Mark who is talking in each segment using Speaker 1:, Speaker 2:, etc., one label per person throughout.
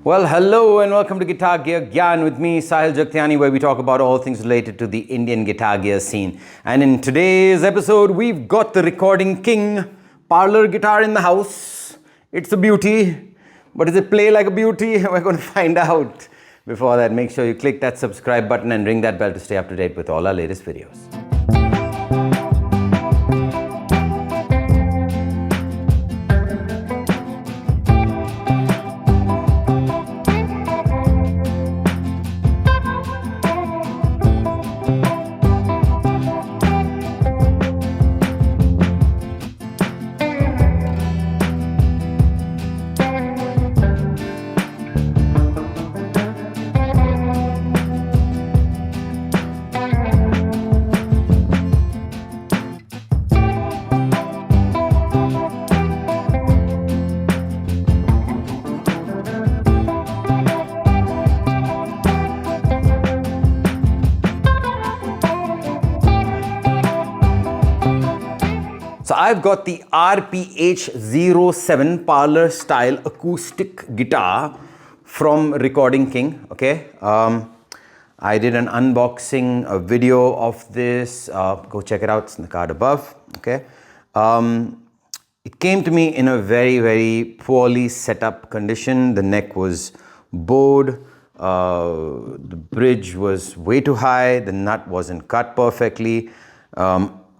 Speaker 1: Well, hello and welcome to Gear Gyan with me, Sahil Jaktiani, where we talk about all things related to the Indian guitar gear scene. And in today's episode, we've got the recording king, Parlor guitar in the house. It's a beauty, but does it play like a beauty? We're going to find out. Before that, make sure you click that subscribe button and ring that bell to stay up to date with all our latest videos. So I've got the RPH 07 Parlor style acoustic guitar from Recording King. Okay, I did an unboxing video of this. Go check it out. It's in the card above. Okay, it came to me in a very poorly set up condition. The neck was bowed. The bridge was way too high. The nut wasn't cut perfectly.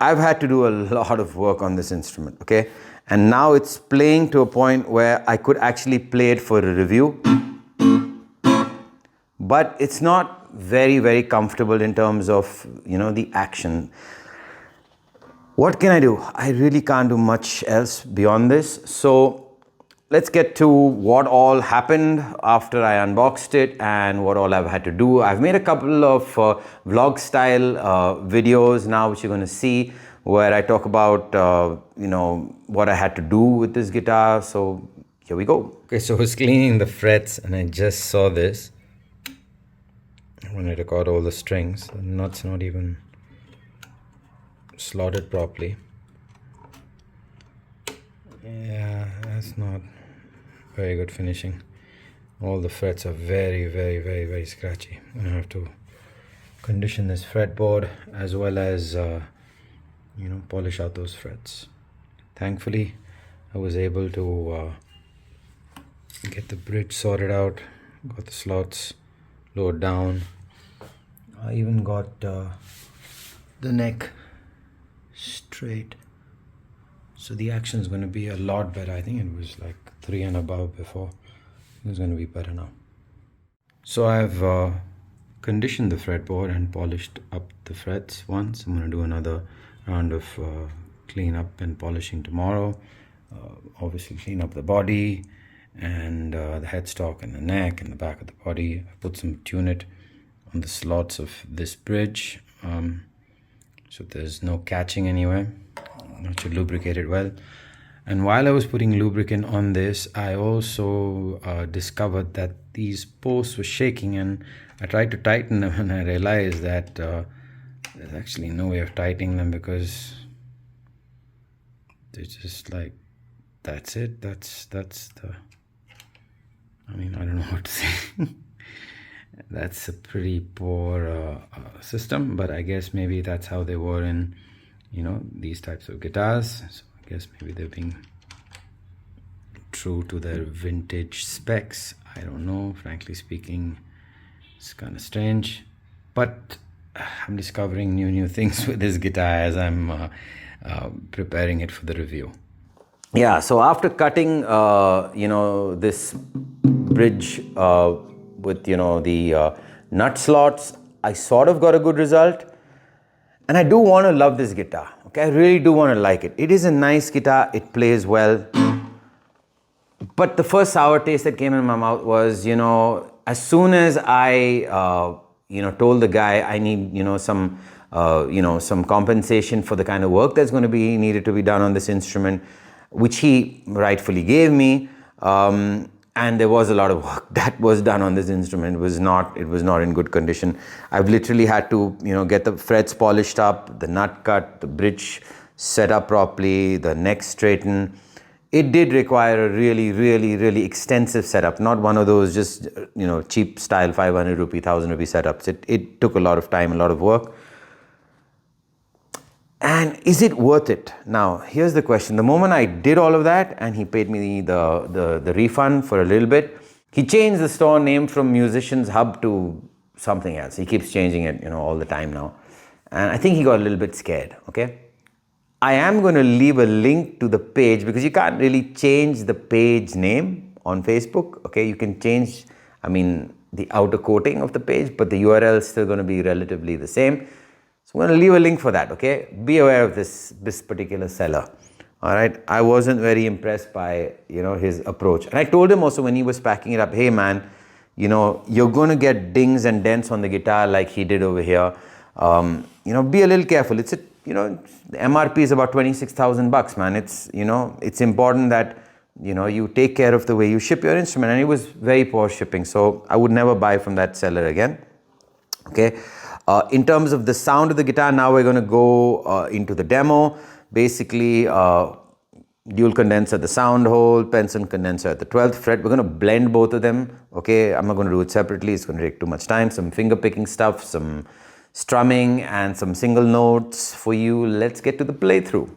Speaker 1: I've had to do a lot of work on this instrument, okay? And now it's playing to a point where I could actually play it for a review. But it's not very comfortable in terms of, the action. What can I do? I really can't do much else beyond this. So let's get to what all happened after I unboxed it and what all I've had to do. I've made a couple of vlog style videos now, which you're going to see, where I talk about, what I had to do with this guitar. So here we go. Okay, so I was cleaning the frets and I just saw this. When I took out all the strings, the nut's not even slotted properly. Yeah, that's not very good finishing. All the frets are very scratchy. I'm gonna have to condition this fretboard as well as polish out those frets. Thankfully I was able to get the bridge sorted out, got the slots lowered down. I even got the neck straight. So the action is going to be a lot better. I think it was like 3 and above before. It's going to be better now. So I've conditioned the fretboard and polished up the frets once. I'm going to do another round of clean up and polishing tomorrow. Obviously clean up the body and the headstock and the neck and the back of the body. I put some Tune-It on the slots of this bridge, so there's no catching anywhere. I should lubricate it well. And while I was putting lubricant on this, I also discovered that these posts were shaking, and I tried to tighten them and I realized that there's actually no way of tightening them because they're just like, that's it. That's the, I don't know what to say. That's a pretty poor system, but I guess maybe that's how they were in these types of guitars. So I guess maybe they're being true to their vintage specs. I don't know, frankly speaking. It's kind of strange, but I'm discovering new things with this guitar as I'm preparing it for the review. Yeah, so after cutting this bridge with the nut slots, I sort of got a good result. And I do want to love this guitar, okay? I really do want to like it. It is a nice guitar, it plays well. But the first sour taste that came in my mouth was, as soon as I, told the guy I need, some compensation for the kind of work that's going to be needed to be done on this instrument, which he rightfully gave me. And there was a lot of work that was done on this instrument. It was not in good condition. I've literally had to, get the frets polished up, the nut cut, the bridge set up properly, the neck straightened. It did require a really extensive setup, not one of those just, cheap style 500 rupee, 1000 rupee setups. It took a lot of time, a lot of work. And is it worth it? Now, here's the question. The moment I did all of that and he paid me the refund for a little bit, he changed the store name from Musicians Hub to something else. He keeps changing it, all the time now. And I think he got a little bit scared, okay? I am going to leave a link to the page because you can't really change the page name on Facebook, okay? You can change, the outer coating of the page, but the URL is still going to be relatively the same. So I'm going to leave a link for that, okay? Be aware of this particular seller, all right? I wasn't very impressed by, his approach. And I told him also when he was packing it up, hey man, you're going to get dings and dents on the guitar like he did over here. Be a little careful. It's the MRP is about 26,000 bucks, man. It's important that, you take care of the way you ship your instrument. And it was very poor shipping. So I would never buy from that seller again, okay? In terms of the sound of the guitar, now we're going to go into the demo. Basically, dual condenser at the sound hole, Penson condenser at the 12th fret. We're going to blend both of them, okay? I'm not going to do it separately. It's going to take too much time. Some finger picking stuff, some strumming, and some single notes for you. Let's get to the playthrough.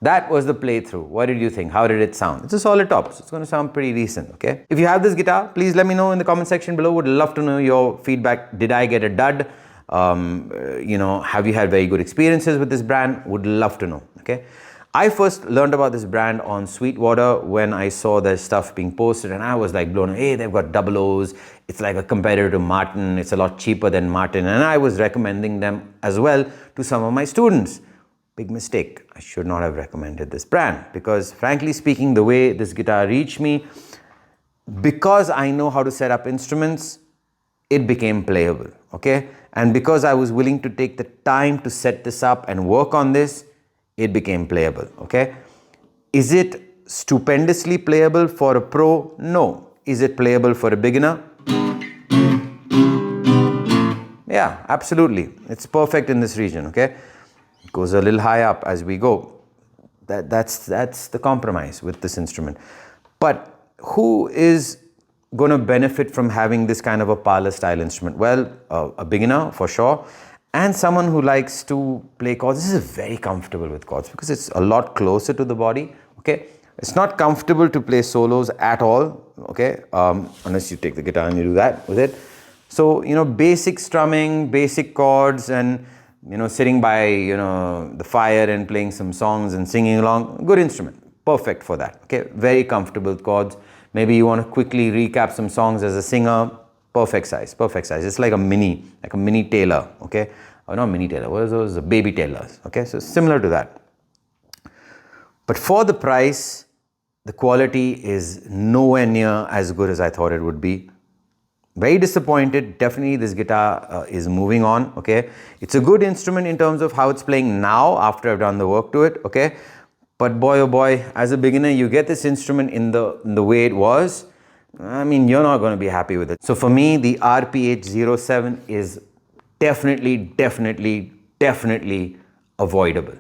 Speaker 1: That was the playthrough. What did you think? How did it sound? It's a solid top, so it's going to sound pretty decent, okay? If you have this guitar, please let me know in the comment section below. Would love to know your feedback. Did I get a dud? Have you had very good experiences with this brand? Would love to know, okay? I first learned about this brand on Sweetwater when I saw their stuff being posted, and I was like blown away. Hey, they've got double O's. It's like a competitor to Martin. It's a lot cheaper than Martin, and I was recommending them as well to some of my students. Big mistake. I should not have recommended this brand because frankly speaking, the way this guitar reached me, because I know how to set up instruments, it became playable, okay? And because I was willing to take the time to set this up and work on this, it became playable, okay? Is it stupendously playable for a pro? No. Is it playable for a beginner? Yeah, absolutely. It's perfect in this region, okay? It goes a little high up as we go. That's the compromise with this instrument. But who is going to benefit from having this kind of a parlor style instrument? Well, a beginner for sure, and someone who likes to play chords. This is very comfortable with chords because it's a lot closer to the body, okay? It's not comfortable to play solos at all, okay? Unless you take the guitar and you do that with it. So, basic strumming, basic chords, and sitting by, the fire and playing some songs and singing along, good instrument, perfect for that, okay? Very comfortable chords. Maybe you want to quickly recap some songs as a singer, perfect size. It's like a mini Taylor, okay? Or not mini Taylor, what are those? Baby Taylors, okay? So similar to that. But for the price, the quality is nowhere near as good as I thought it would be. very disappointed. Definitely this guitar is moving on, okay? It's a good instrument in terms of how it's playing now after I've done the work to it, okay? But boy, oh boy, as a beginner, you get this instrument in the way it was, I mean, you're not going to be happy with it. So for me, the RPH 07 is definitely avoidable.